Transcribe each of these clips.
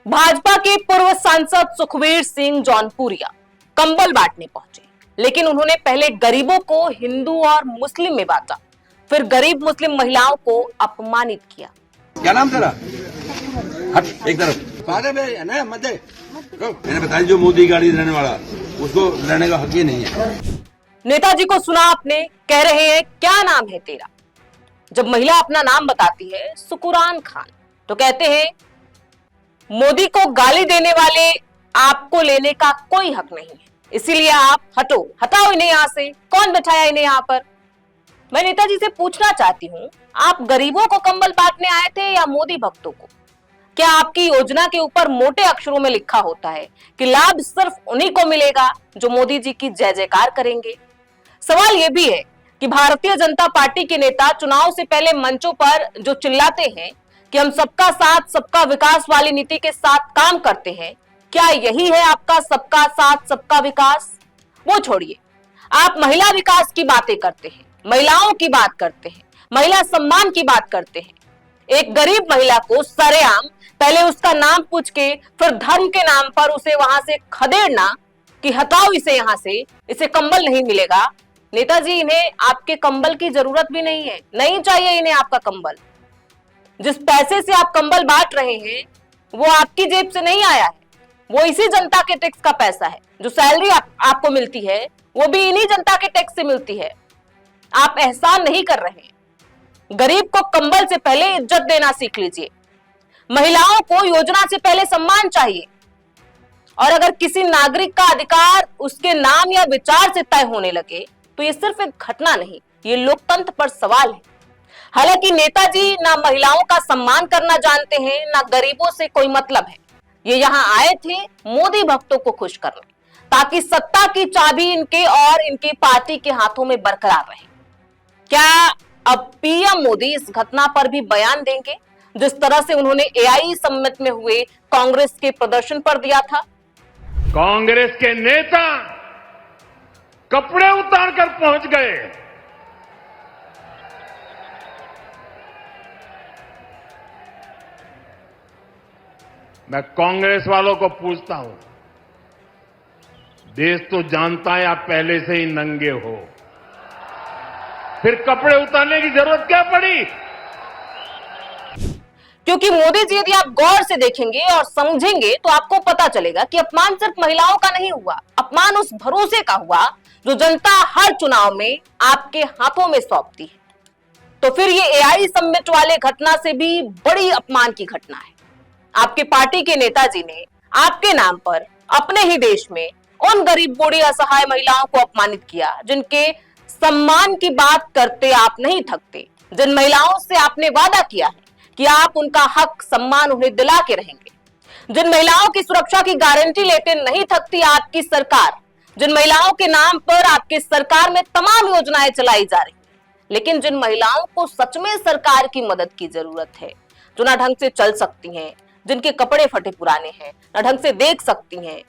भाजपा के पूर्व सांसद सुखबीर सिंह जौनपुरिया कंबल बांटने पहुंचे, लेकिन उन्होंने पहले गरीबों को हिंदू और मुस्लिम में बांटा, फिर गरीब मुस्लिम महिलाओं को अपमानित किया। क्या नाम तेरा? हट एक तरफ। मैंने बताया जो मोदी गाड़ी रहने वाला उसको लड़ने का हक ही नहीं है। नेताजी को सुना आपने, कह रहे हैं क्या नाम है तेरा। जब महिला अपना नाम बताती है सुकुरान खान, तो कहते हैं मोदी को गाली देने वाले आपको लेने का कोई हक नहीं है, इसीलिए आप हटो, हटाओ इन्हें यहां से। कौन बैठाया इन्हें यहां पर? मैं नेताजी से पूछना चाहती हूं, आप गरीबों को कंबल बांटने आए थे या मोदी भक्तों को? क्या आपकी योजना के ऊपर मोटे अक्षरों में लिखा होता है कि लाभ सिर्फ उन्हीं को मिलेगा जो मोदी जी की जय जयकार करेंगे? सवाल यह भी है कि भारतीय जनता पार्टी के नेता चुनाव से पहले मंचों पर जो चिल्लाते हैं कि हम सबका साथ सबका विकास वाली नीति के साथ काम करते हैं, क्या यही है आपका सबका साथ सबका विकास? वो छोड़िए, आप महिला विकास की बातें करते हैं, महिलाओं की बात करते हैं, महिला सम्मान की बात करते हैं। एक गरीब महिला को सरेआम पहले उसका नाम पूछ के फिर धर्म के नाम पर उसे वहां से खदेड़ना कि हटाओ इसे यहां से, इसे कंबल नहीं मिलेगा। नेताजी, इन्हें आपके कंबल की जरूरत भी नहीं है, नहीं चाहिए इन्हें आपका कंबल। जिस पैसे से आप कंबल बांट रहे हैं वो आपकी जेब से नहीं आया है, वो इसी जनता के टैक्स का पैसा है। जो सैलरी आपको मिलती है वो भी इन्हीं जनता के टैक्स से मिलती है। आप एहसान नहीं कर रहे हैं। गरीब को कंबल से पहले इज्जत देना सीख लीजिए। महिलाओं को योजना से पहले सम्मान चाहिए। और अगर किसी नागरिक का अधिकार उसके नाम या विचार से तय होने लगे तो ये सिर्फ एक घटना नहीं, ये लोकतंत्र पर सवाल है। हालांकि नेताजी ना महिलाओं का सम्मान करना जानते हैं, ना गरीबों से कोई मतलब है। ये यहाँ आए थे मोदी भक्तों को खुश करने, ताकि सत्ता की चाबी इनके और इनकी पार्टी के हाथों में बरकरार रहे। क्या अब पीएम मोदी इस घटना पर भी बयान देंगे, जिस तरह से उन्होंने एआई समिट में हुए कांग्रेस के प्रदर्शन पर दिया था? कांग्रेस के नेता कपड़े उतारकर पहुंच गए। मैं कांग्रेस वालों को पूछता हूं, देश तो जानता है आप पहले से ही नंगे हो, फिर कपड़े उतारने की जरूरत क्या पड़ी? क्योंकि मोदी जी, यदि आप गौर से देखेंगे और समझेंगे तो आपको पता चलेगा कि अपमान सिर्फ महिलाओं का नहीं हुआ, अपमान उस भरोसे का हुआ जो जनता हर चुनाव में आपके हाथों में सौंपती है। तो फिर ये एआई समिट वाले घटना से भी बड़ी अपमान की घटना है। आपके पार्टी के नेताजी ने आपके नाम पर अपने ही देश में उन गरीब बूढ़ी असहाय महिलाओं को अपमानित किया जिनके सम्मान की बात करते आप नहीं थकते, जिन महिलाओं से आपने वादा किया है कि आप उनका हक सम्मान उन्हें दिला के रहेंगे, जिन महिलाओं की सुरक्षा की गारंटी लेते नहीं थकती आपकी सरकार, जिन महिलाओं के नाम पर आपकी सरकार में तमाम योजनाएं चलाई जा रही हैं, लेकिन जिन महिलाओं को सच में सरकार की मदद की जरूरत है, जो ना ढंग से चल सकती हैं, जिनके कपड़े फटे पुराने हैं, ना ढंग से देख सकती हैं,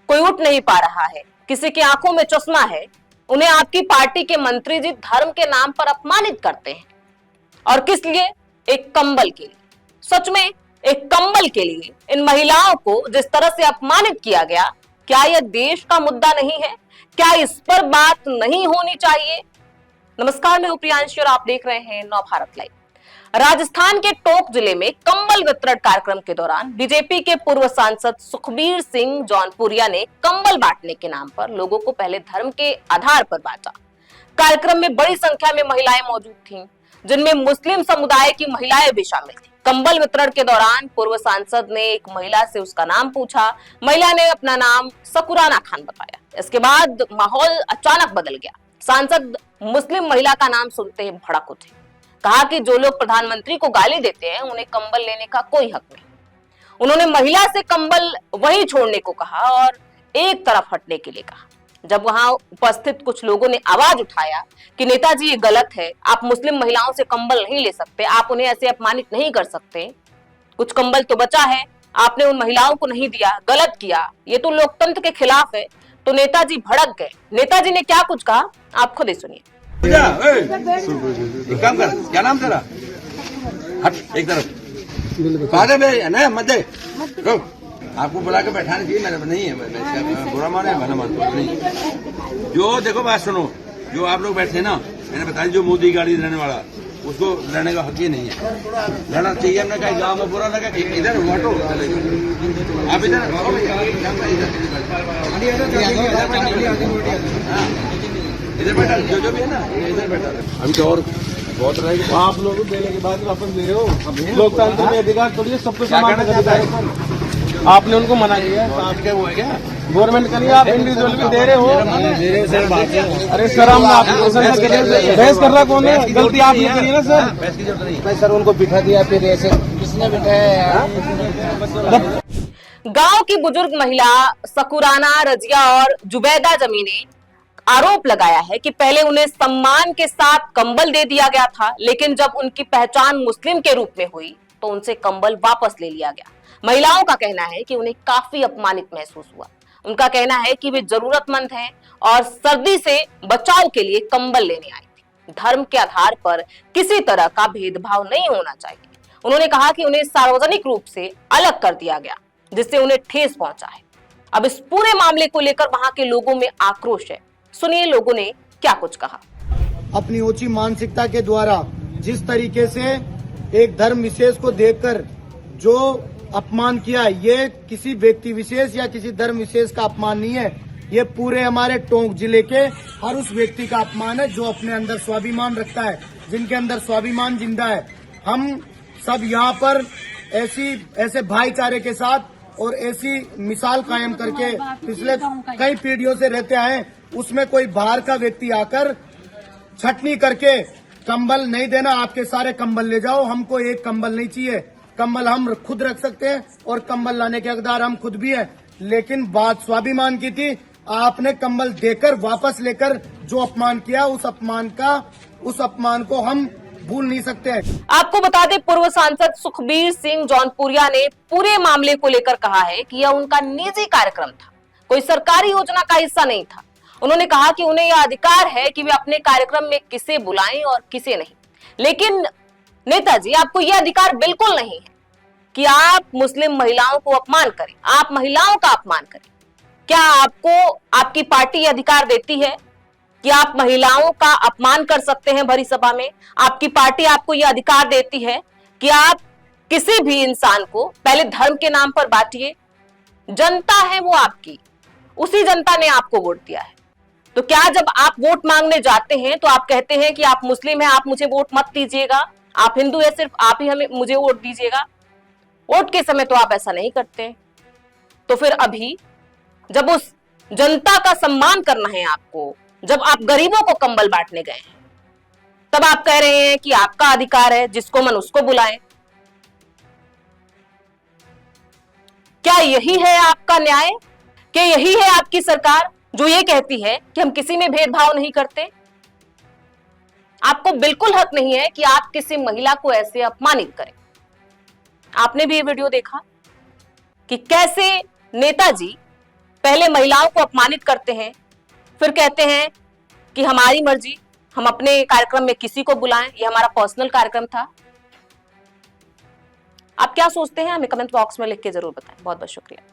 कोई उठ नहीं पा रहा है, किसी की आंखों में चश्मा है, उन्हें आपकी पार्टी के मंत्री जी धर्म के नाम पर अपमानित करते हैं। और किस लिए? एक कंबल के लिए। सच में एक कंबल के लिए इन महिलाओं को जिस तरह से अपमानित किया गया, क्या यह देश का मुद्दा नहीं है? क्या इस पर बात नहीं होनी चाहिए? नमस्कार, मैं प्रियांशी और आप देख रहे हैं नव भारत लाइव। राजस्थान के टोंक जिले में कंबल वितरण कार्यक्रम के दौरान बीजेपी के पूर्व सांसद सुखबीर सिंह जौनपुरिया ने कंबल बांटने के नाम पर लोगों को पहले धर्म के आधार पर बांटा। कार्यक्रम में बड़ी संख्या में महिलाएं मौजूद थीं, जिनमें मुस्लिम समुदाय की महिलाएं भी शामिल थी। कंबल वितरण के दौरान पूर्व सांसद ने एक महिला से उसका नाम पूछा। महिला ने अपना नाम सकुराना खान बताया। इसके बाद माहौल अचानक बदल गया। सांसद मुस्लिम महिला का नाम सुनते ही भड़क उठे। कहा कि जो लोग प्रधानमंत्री को गाली देते हैं उन्हें कंबल लेने का कोई हक नहीं। उन्होंने महिला से कंबल वहीं छोड़ने को कहा और एक तरफ हटने के लिए कहा। जब वहां उपस्थित कुछ लोगों ने आवाज उठाया कि नेताजी ये गलत है, आप मुस्लिम महिलाओं से कंबल नहीं ले सकते, आप उन्हें ऐसे अपमानित नहीं कर सकते, कुछ कंबल तो बचा है, आपने उन महिलाओं को नहीं दिया, गलत किया, ये तो लोकतंत्र के खिलाफ है, तो नेताजी भड़क गए। नेताजी ने क्या कुछ कहा आप खुद ही सुनिए। एक काम कर, क्या नाम तेरा? हट एक तरफ। अरे भाई नहीं मत दे रुक, आपको बुला के बैठाना चाहिए, मेरे नहीं है, मैं बुरा माने भला मानता हूं, नहीं। जो देखो बात सुनो, जो आप लोग बैठे ना, मैंने बताया जो मोदी गाड़ी रहने वाला उसको लड़ने का हक ही नहीं है। लड़ना चाहिए, हमने कहा गाँव में बुरा लगा, इधर हटो, आप इधर इधर बैठा, जो भी है ना इधर बैठा। अभी तो और बहुत रहेगा, आप लोग देने के बाद वापस ले रहे हो। लोकतंत्र में अधिकार थोड़ी है, सबको समान अधिकार है। आपने उनको मना किया, क्या हुआ क्या? गवर्नमेंट का नहीं, आप इंडिविजुअल भी दे रहे हो। अरे सर, हम बहस कर रहा कौन है? गलती आपने करी है ना सर। सर उनको बिठा दिया, फिर ऐसे किसने बिठाया? गांव की बुजुर्ग महिला सकुराना रजिया और जुबैदा जमी ने आरोप लगाया है कि पहले उन्हें सम्मान के साथ कंबल दे दिया गया था, लेकिन जब उनकी पहचान मुस्लिम के रूप में हुई तो उनसे कंबल वापस ले लिया गया। महिलाओं का कहना है कि उन्हें काफी अपमानित महसूस हुआ। उनका कहना है कि वे जरूरतमंद हैं और सर्दी से बचाव के लिए कंबल लेने आई थी। धर्म के आधार पर किसी तरह का भेदभाव नहीं होना चाहिए। उन्होंने कहा कि उन्हें सार्वजनिक रूप से अलग कर दिया गया, जिससे उन्हें ठेस पहुंचा है। अब इस पूरे मामले को लेकर वहां के लोगों में आक्रोश है। सुनिए लोगों ने क्या कुछ कहा। अपनी ऊंची मानसिकता के द्वारा जिस तरीके से एक धर्म विशेष को देखकर जो अपमान किया, ये किसी व्यक्ति विशेष या किसी धर्म विशेष का अपमान नहीं है, ये पूरे हमारे टोंक जिले के हर उस व्यक्ति का अपमान है जो अपने अंदर स्वाभिमान रखता है, जिनके अंदर स्वाभिमान जिंदा है। हम सब यहाँ पर ऐसे भाईचारे के साथ और ऐसी मिसाल कायम करके पिछले कई पीढ़ियों से रहते आए। उसमें कोई बाहर का व्यक्ति आकर छटनी करके कंबल नहीं देना, आपके सारे कंबल ले जाओ, हमको एक कंबल नहीं चाहिए। कंबल हम खुद रख सकते हैं और कंबल लाने के हकदार हम खुद भी हैं, लेकिन बात स्वाभिमान की थी। आपने कंबल देकर वापस लेकर जो अपमान किया, उस अपमान को हम भूल नहीं सकते। आपको बता दें, पूर्व सांसद सुखबीर सिंह जौनपुरिया ने पूरे मामले को लेकर कहा है कि यह उनका निजी कार्यक्रम था, कोई सरकारी योजना का हिस्सा नहीं था। उन्होंने कहा कि उन्हें यह अधिकार है कि वे अपने कार्यक्रम में किसे बुलाएं और किसे नहीं, लेकिन नेताजी आपको यह अधिकार बिल्कुल नहीं है कि आप मुस्लिम महिलाओं को अपमान करें, आप महिलाओं का अपमान करें। क्या आपको आपकी पार्टी यह अधिकार देती है कि आप महिलाओं का अपमान कर सकते हैं भरी सभा में? आपकी पार्टी आपको यह अधिकार देती है कि आप किसी भी इंसान को पहले धर्म के नाम पर बांटिए? जनता है वो आपकी, उसी जनता ने आपको वोट दिया है। तो क्या जब आप वोट मांगने जाते हैं तो आप कहते हैं कि आप मुस्लिम हैं, आप मुझे वोट मत दीजिएगा, आप हिंदू है, सिर्फ आप ही मुझे वोट दीजिएगा? वोट के समय तो आप ऐसा नहीं करते। तो फिर अभी जब उस जनता का सम्मान करना है आपको, जब आप गरीबों को कंबल बांटने गए हैं, तब आप कह रहे हैं कि आपका अधिकार है, जिसको मन उसको बुलाएं। क्या यही है आपका न्याय? क्या यही है आपकी सरकार जो ये कहती है कि हम किसी में भेदभाव नहीं करते? आपको बिल्कुल हक नहीं है कि आप किसी महिला को ऐसे अपमानित करें। आपने भी ये वीडियो देखा कि कैसे नेताजी पहले महिलाओं को अपमानित करते हैं, फिर कहते हैं कि हमारी मर्जी, हम अपने कार्यक्रम में किसी को बुलाएं, ये हमारा पर्सनल कार्यक्रम था। आप क्या सोचते हैं हमें कमेंट बॉक्स में लिख के जरूर बताएं। बहुत बहुत शुक्रिया।